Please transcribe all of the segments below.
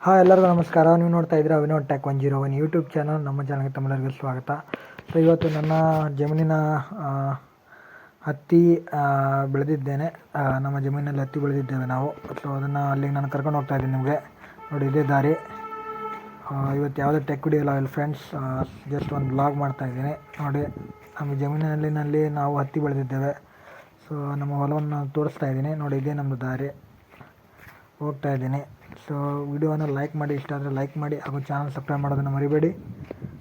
ಹಾಂ, ಎಲ್ಲರಿಗೂ ನಮಸ್ಕಾರ. ನೀವು ನೋಡ್ತಾ ಇದ್ದೀರಾ ವಿನೋದ್ ಟೆಕ್ 101 ಯೂಟ್ಯೂಬ್ ಚಾನಲ್. ನಮ್ಮ ಚಾನಲ್ಗೆ ತಮ್ಮೆಲ್ಲರಿಗೂ ಸ್ವಾಗತ. ಸೊ ಇವತ್ತು ನನ್ನ ಜಮೀನಿನ ಹತ್ತಿ ಬೆಳೆದಿದ್ದೇನೆ. ನಮ್ಮ ಜಮೀನಲ್ಲಿ ಹತ್ತಿ ಬೆಳೆದಿದ್ದೇವೆ ನಾವು. ಸೊ ಅದನ್ನು ಅಲ್ಲಿಗೆ ನಾನು ಕರ್ಕೊಂಡು ಹೋಗ್ತಾ ಇದ್ದೀನಿ. ನಿಮಗೆ ನೋಡಿ, ಇದೇ ದಾರಿ. ಇವತ್ತು ಯಾವುದೇ ಟೆಕ್ ವಿಡಿಯೋ ಇಲ್ಲ ಫ್ರೆಂಡ್ಸ್, ಜಸ್ಟ್ ಒಂದು ಬ್ಲಾಗ್ ಮಾಡ್ತಾಯಿದ್ದೀನಿ. ನೋಡಿ, ನಮ್ಮ ಜಮೀನಿನಲ್ಲಿ ನಾವು ಹತ್ತಿ ಬೆಳೆದಿದ್ದೇವೆ. ಸೊ ನಮ್ಮ ಹೊಲವನ್ನು ತೋರಿಸ್ತಾ ಇದ್ದೀನಿ. ನೋಡಿ, ಇದೇ ನಮ್ಮದು ದಾರಿ. ಹೋಗ್ತಾ ಇದ್ದೀನಿ. ಸೊ ವಿಡಿಯೋನ ಲೈಕ್ ಮಾಡಿ, ಇಷ್ಟ ಆದರೆ ಲೈಕ್ ಮಾಡಿ, ಹಾಗೂ ಚಾನಲ್ ಸಬ್ಸ್ಕ್ರೈಬ್ ಮಾಡೋದನ್ನು ಮರಿಬೇಡಿ.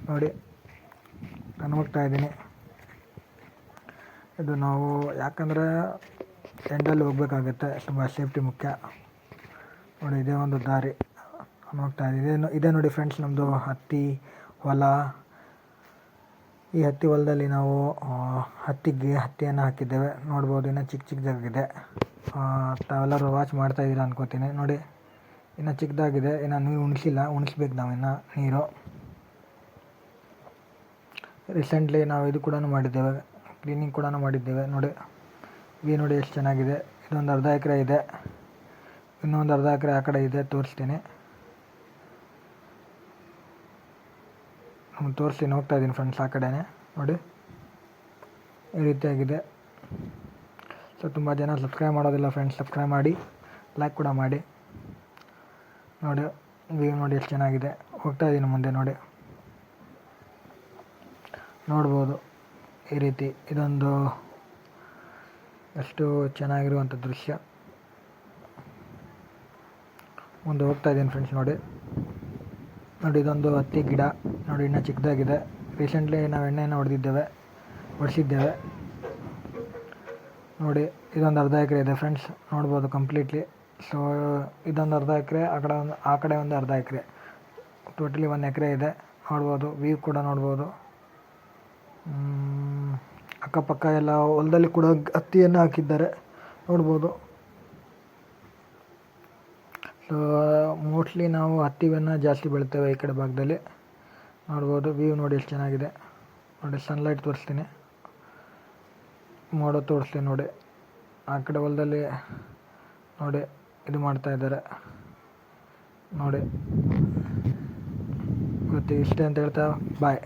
ನೋಡಿ, ನಾನು ಹೋಗ್ತಾ ಇದ್ದೀನಿ. ಇದು ನಾವು ಯಾಕಂದರೆ ಎಂಡಲ್ಲಿ ಹೋಗ್ಬೇಕಾಗತ್ತೆ, ತುಂಬ ಸೇಫ್ಟಿ ಮುಖ್ಯ. ನೋಡಿ, ಇದೇ ಒಂದು ದಾರಿ. ನಾನು ಹೋಗ್ತಾ ಇದ್ದೀನಿ. ಇದೇ ನೋಡಿ ಫ್ರೆಂಡ್ಸ್, ನಮ್ಮದು ಹತ್ತಿ ಹೊಲ. ಈ ಹತ್ತಿ ಹೊಲದಲ್ಲಿ ನಾವು ಹತ್ತಿಯನ್ನು ಹಾಕಿದ್ದೇವೆ. ನೋಡ್ಬೋದು, ಇನ್ನೂ ಚಿಕ್ಕದಾಗಿದೆ. ತಾವೆಲ್ಲರೂ ವಾಚ್ ಮಾಡ್ತಾಯಿದ್ದೀರಾ ಅನ್ಕೋತೀನಿ. ನೋಡಿ, ಇನ್ನು ಚಿಕ್ಕದಾಗಿದೆ, ಇನ್ನು ನೀರು ಉಣಿಸ್ಬೇಕು ನಾವು. ಇನ್ನು ನೀರು ರೀಸೆಂಟ್ಲಿ ನಾವು ಇದು ಕೂಡ ಮಾಡಿದ್ದೇವೆ, ಕ್ಲೀನಿಂಗ್ ಕೂಡ ಮಾಡಿದ್ದೇವೆ. ನೋಡಿ ಎಷ್ಟು ಚೆನ್ನಾಗಿದೆ. ಇದೊಂದು ಅರ್ಧ ಎಕರೆ ಇದೆ, ಇನ್ನೊಂದು ಅರ್ಧ ಎಕರೆ ಆ ಕಡೆ ಇದೆ. ತೋರಿಸ್ತೀನಿ, ಹೋಗ್ತಾ ಇದ್ದೀನಿ ಫ್ರೆಂಡ್ಸ್ ಆ ಕಡೆನೇ. ನೋಡಿ, ಈ ರೀತಿಯಾಗಿದೆ. ಸೊ ತುಂಬ ಜನ ಸಬ್ಸ್ಕ್ರೈಬ್ ಮಾಡೋದಿಲ್ಲ ಫ್ರೆಂಡ್ಸ್, ಸಬ್ಸ್ಕ್ರೈಬ್ ಮಾಡಿ, ಲೈಕ್ ಕೂಡ ಮಾಡಿ. ನೋಡಿ, ವ್ಯೂ ನೋಡಿ ಎಷ್ಟು ಚೆನ್ನಾಗಿದೆ. ಹೋಗ್ತಾ ಇದ್ದೀನಿ ಮುಂದೆ. ನೋಡಿ, ನೋಡ್ಬೋದು ಈ ರೀತಿ. ಇದೊಂದು ಎಷ್ಟು ಚೆನ್ನಾಗಿರುವಂಥ ದೃಶ್ಯ. ಮುಂದೆ ಹೋಗ್ತಾ ಇದ್ದೀನಿ ಫ್ರೆಂಡ್ಸ್. ನೋಡಿ, ಇದೊಂದು ಹತ್ತಿ ಗಿಡ. ನೋಡಿ, ಇನ್ನೂ ಚಿಕ್ಕದಾಗಿದೆ. ರೀಸೆಂಟ್ಲಿ ನಾವು ಎಣ್ಣೆಯನ್ನು ಹೊಡಿಸಿದ್ದೇವೆ. ನೋಡಿ, ಇದೊಂದು ಅರ್ಧ ಎಕರೆ ಇದೆ ಫ್ರೆಂಡ್ಸ್. ನೋಡ್ಬೋದು ಕಂಪ್ಲೀಟ್ಲಿ. ಸೊ ಇದೊಂದು ಅರ್ಧ ಎಕರೆ, ಆ ಕಡೆ ಒಂದು ಅರ್ಧ ಎಕರೆ, ಟೋಟಲಿ 1 ಎಕರೆ ಇದೆ. ನೋಡ್ಬೋದು, ವ್ಯೂ ಕೂಡ ನೋಡ್ಬೋದು. ಅಕ್ಕಪಕ್ಕ ಎಲ್ಲ ಹೊಲದಲ್ಲಿ ಕೂಡ ಹತ್ತಿಯನ್ನು ಹಾಕಿದ್ದಾರೆ, ನೋಡ್ಬೋದು. ಸೊ ಮೋಸ್ಟ್ಲಿ ನಾವು ಹತ್ತಿಯನ್ನು ಜಾಸ್ತಿ ಬೆಳಿತೇವೆ ಈ ಕಡೆ ಭಾಗದಲ್ಲಿ. ನೋಡ್ಬೋದು, ವ್ಯೂ ನೋಡಿ ಎಷ್ಟು ಚೆನ್ನಾಗಿದೆ. ನೋಡಿ, ಸನ್ಲೈಟ್ ತೋರಿಸ್ತೀನಿ, ಮೋಡ ತೋರಿಸ್ತೀನಿ. ನೋಡಿ, ಆ ಕಡೆ ಹೊಲದಲ್ಲಿ ನೋಡಿ ಇದು ಮಾಡ್ತಾ ಇದ್ದಾರೆ. ನೋಡಿ, ಇವತ್ತು ಇಷ್ಟೇ ಅಂತ ಹೇಳ್ತಾ ಬಾಯ್.